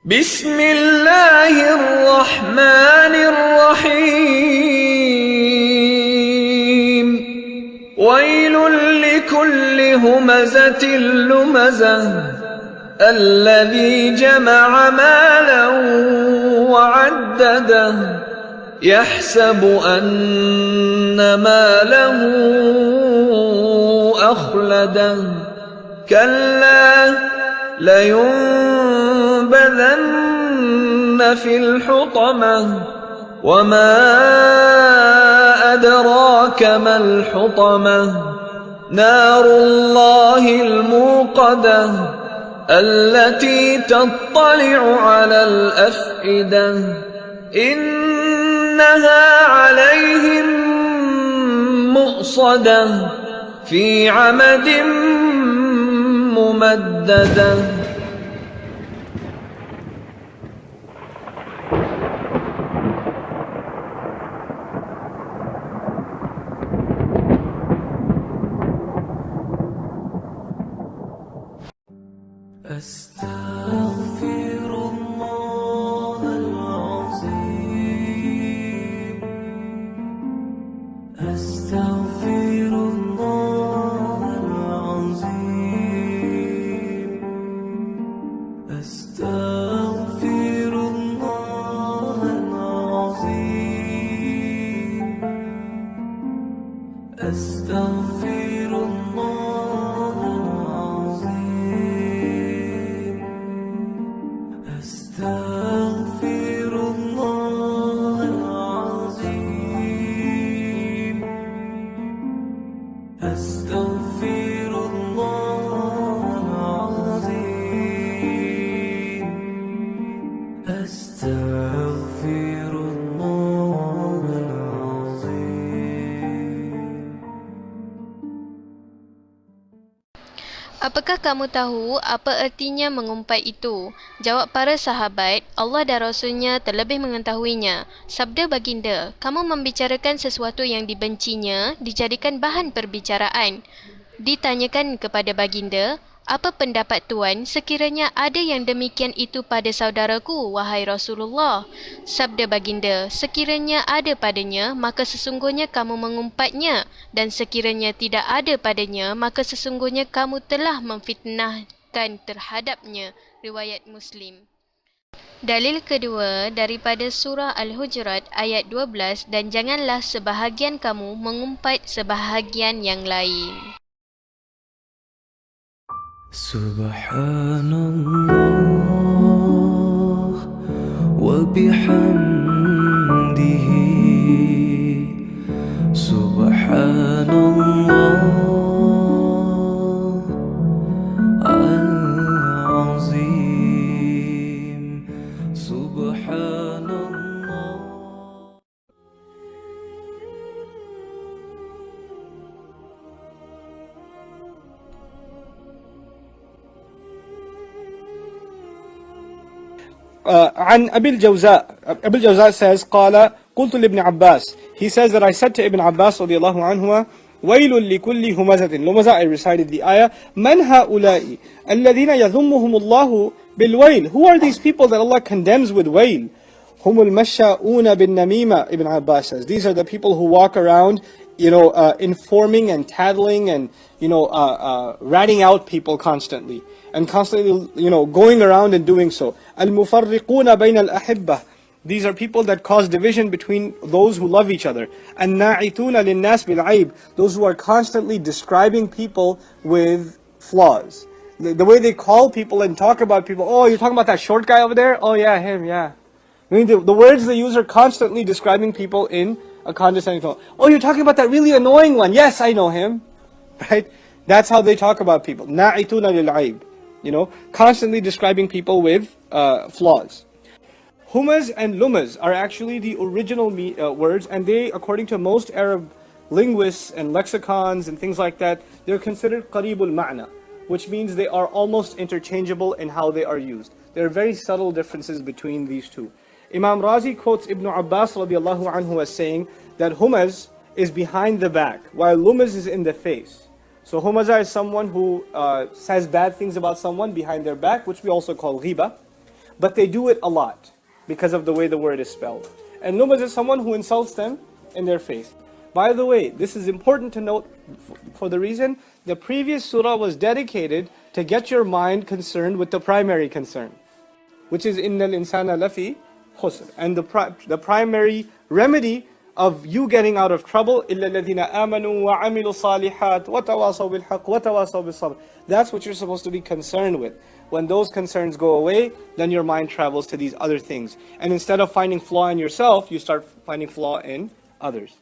بسم الله الرحمن الرحيم ويل لكل همزة لمزة الذي جمع مالا وعدده يحسب أن ماله أخلده كلا لينبذن في الحطمة وما أدراك ما الحطمة نار الله الموقدة التي تطلع على الأفئدة إنها عليهم مؤصدة في عمد ممددة. أستغفر الله العظيم أستغفر الله العظيم أستغفر الله العظيم أستغفر الله العظيم أستغفر الله العظيم أستغفر الله العظيم أستغفر الله العظيم. Apakah kamu tahu apa ertinya mengumpat itu? Jawab para sahabat, Allah dan Rasulnya terlebih mengetahuinya. Sabda baginda, kamu membicarakan sesuatu yang dibencinya, dijadikan bahan perbicaraan. Ditanyakan kepada baginda, apa pendapat tuan sekiranya ada yang demikian itu pada saudaraku, wahai Rasulullah? Sabda baginda, sekiranya ada padanya, maka sesungguhnya kamu mengumpatnya, dan sekiranya tidak ada padanya, maka sesungguhnya kamu telah memfitnahkan terhadapnya. Riwayat Muslim. Dalil kedua daripada surah Al-Hujurat ayat 12, dan janganlah sebahagian kamu mengumpat sebahagian yang lain. Subhanallah wa bihamdihi Subhanallah al-azim Subhanallah. عن أبي الجوزاء says قال قلت لابن عباس, he says that I said to Ibn Abbas رضي الله عنهما ويل لكل همزة لمزة, I recited the ayah, من هؤلاء الذين يذمهم الله بالويل, who are these people that Allah condemns with wail? هم المشاؤون بالنميمة, Ibn Abbas says, these are the people who walk around, informing and tattling and, ratting out people constantly. And constantly, going around and doing so. Al-mufarriquna bayna al-ahibbah. These are people that cause division between those who love each other. An-na'ituna lin-nas bil-aib. Those who are constantly describing people with flaws. The way they call people and talk about people. Oh, you're talking about that short guy over there? Oh yeah, him, yeah. I mean, the words they use are constantly describing people in a condescending tone. Oh, you're talking about that really annoying one? Yes, I know him. Right? That's how they talk about people. Na'ituna lil-aib. Constantly describing people with flaws. Humaz and lumaz are actually the original words, and they, according to most Arab linguists and lexicons and things like that, they're considered qaribul ma'na, which means they are almost interchangeable in how they are used. There are very subtle differences between these two. Imam Razi quotes Ibn Abbas radiallahu anhu as saying that humaz is behind the back, while lumaz is in the face. So humazah is someone who says bad things about someone behind their back, which we also call ghibah. but they do it a lot because of the way the word is spelled. And lumaz is someone who insults them in their face. By the way, this is important to note for the reason the previous surah was dedicated to get your mind concerned with the primary concern, which is innal insana lafi khusr. And the primary remedy of you getting out of trouble, illa alladhina amanu wa amilu salihat wa tawasaw bil haqq wa tawasaw bis sabr. That's what you're supposed to be concerned with. When those concerns go away, then your mind travels to these other things. And instead of finding flaw in yourself, you start finding flaw in others.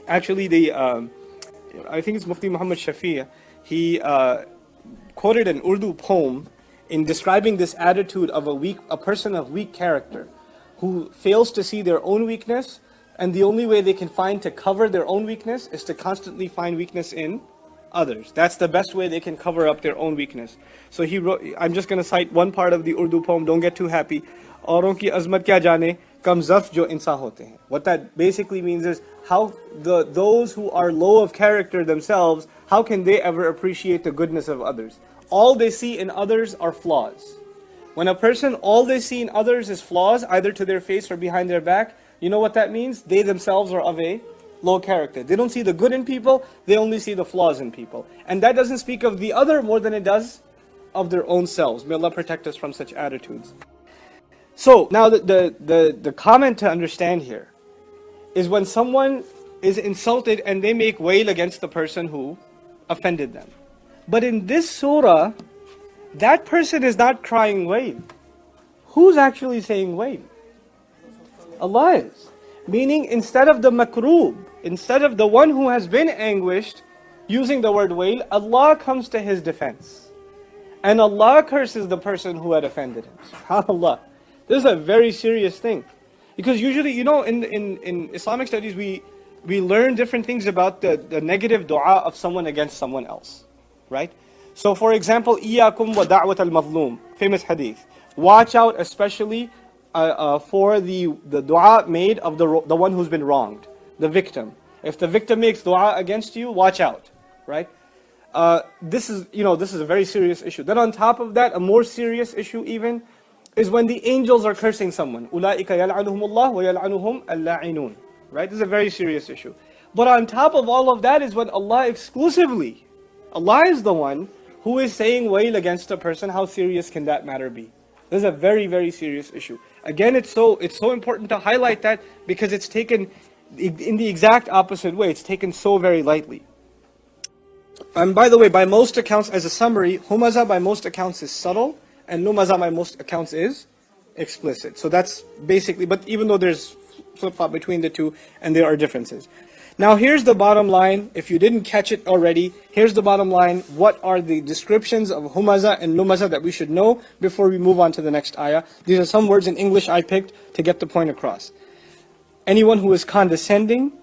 Actually, I think it's Mufti Muhammad Shafi, he quoted an Urdu poem in describing this attitude of a person of weak character who fails to see their own weakness, and the only way they can find to cover their own weakness is to constantly find weakness in others. That's the best way they can cover up their own weakness. So he wrote, I'm just going to cite one part of the Urdu poem, don't get too happy. Auron ki azmat kya jane, kam zaf jo insa hote hain. What that basically means is how those who are low of character themselves, how can they ever appreciate the goodness of others? All they see in others are flaws. When a person, all they see in others is flaws, either to their face or behind their back, you know what that means? They themselves are of a low character. They don't see the good in people, they only see the flaws in people. And that doesn't speak of the other more than it does of their own selves. May Allah protect us from such attitudes. So, now the comment to understand here is when someone is insulted and they make wail against the person who offended them. But in this surah, that person is not crying wail. Who's actually saying wail? Allah is. Meaning, instead of the makroob, instead of the one who has been anguished, using the word wail, Allah comes to his defense. And Allah curses the person who had offended him. SubhanAllah. This is a very serious thing. Because usually, you know, in Islamic studies, we learn different things about the negative dua of someone against someone else. Right? So for example, إِيَّاكُمْ وَدَعْوَةَ الْمَظْلُومِ, famous hadith. Watch out especially for the dua made of the one who's been wronged, the victim. If the victim makes dua against you, watch out. Right? This is a very serious issue. Then on top of that, a more serious issue even, is when the angels are cursing someone. أُولَٰئِكَ يَلْعَنُهُمُ اللَّهُ وَيَلْعَنُهُمْ اللَّاعِنُونَ. Right? This is a very serious issue. But on top of all of that is when Allah exclusively, Allah is the one who is saying wail against a person. How serious can that matter be? This is a very, very serious issue. Again, it's so important to highlight that because it's taken in the exact opposite way. It's taken so very lightly. And by the way, by most accounts, as a summary, humazah by most accounts is subtle, and lumazah by most accounts is explicit. So that's basically, but even though there's flip-flop between the two, and there are differences. Now here's the bottom line. If you didn't catch it already, here's the bottom line. What are the descriptions of humazah and lumazah that we should know before we move on to the next ayah? These are some words in English I picked to get the point across. Anyone who is condescending,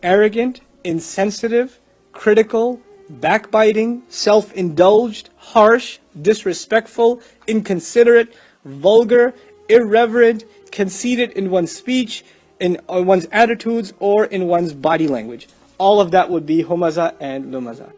arrogant, insensitive, critical, backbiting, self-indulged, harsh, disrespectful, inconsiderate, vulgar, irreverent, conceited in one's speech, in one's attitudes, or in one's body language. All of that would be humazah and lumazah.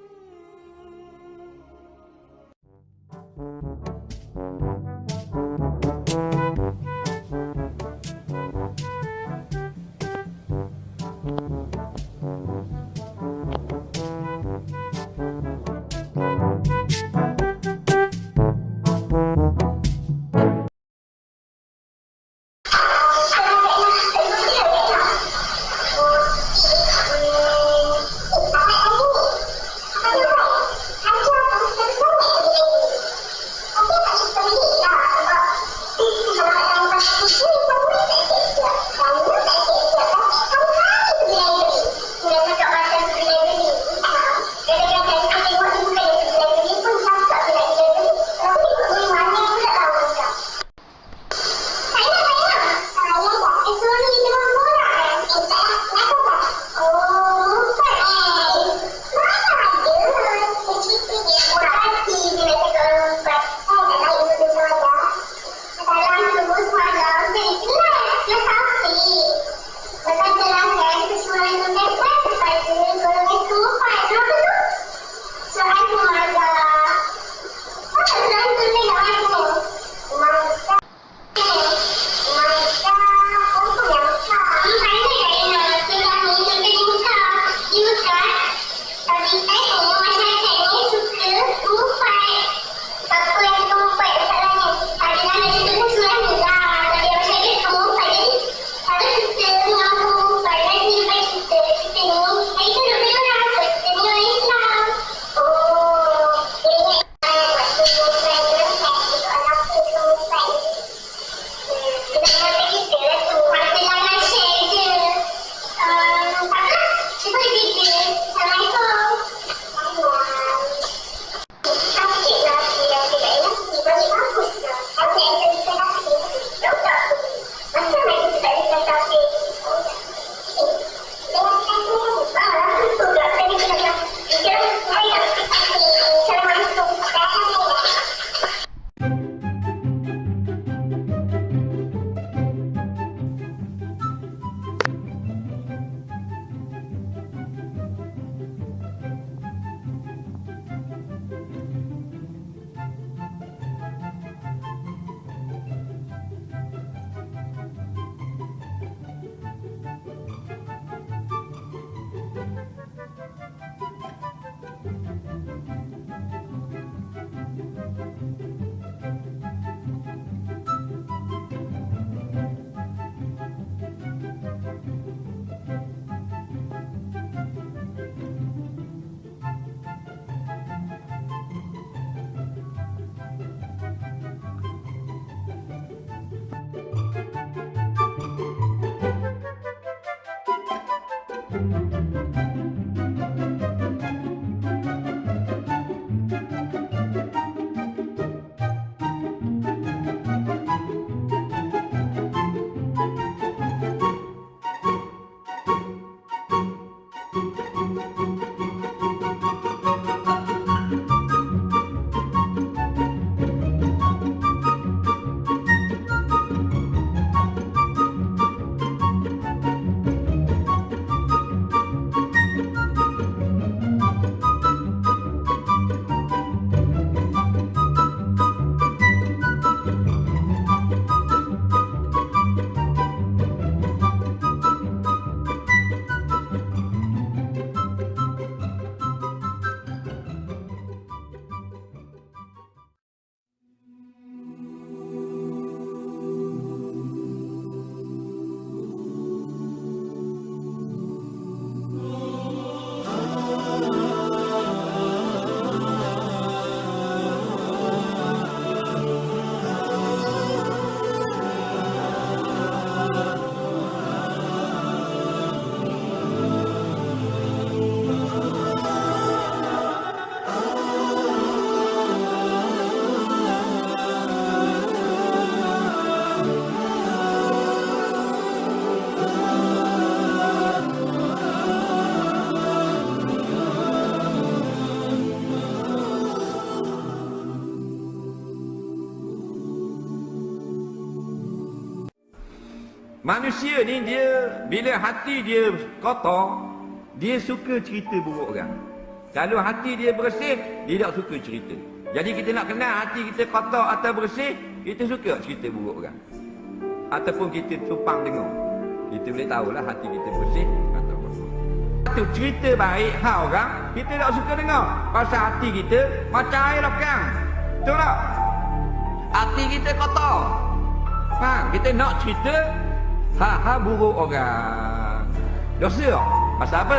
Manusia ni dia, bila hati dia kotor, dia suka cerita buruk orang. Kalau hati dia bersih, dia tak suka cerita. Jadi kita nak kenal hati kita kotor atau bersih, kita suka cerita buruk orang. Ataupun kita tumpang dengar. Kita boleh tahulah hati kita bersih atau kotor. Satu cerita baik hal orang, kita tak suka dengar. Pasal hati kita macam air lokang. Betul tak? Hati kita kotor. Faham? Kita nak cerita hal-hal buruk orang. Dosa tak? Pasal apa?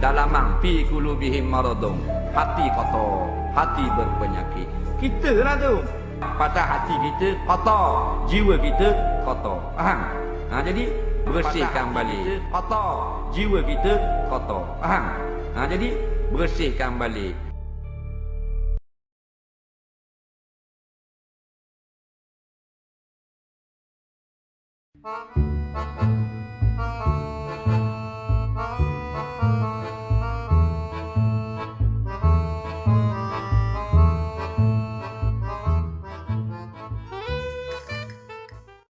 Dalamang fi qulubihim maradun. Hati kotor, hati berpenyakit. Kita lah tu. Pasal hati kita kotor, jiwa kita kotor. Faham? Jadi bersihkan balik. Kotor, jiwa kita kotor. Faham? Jadi bersihkan balik.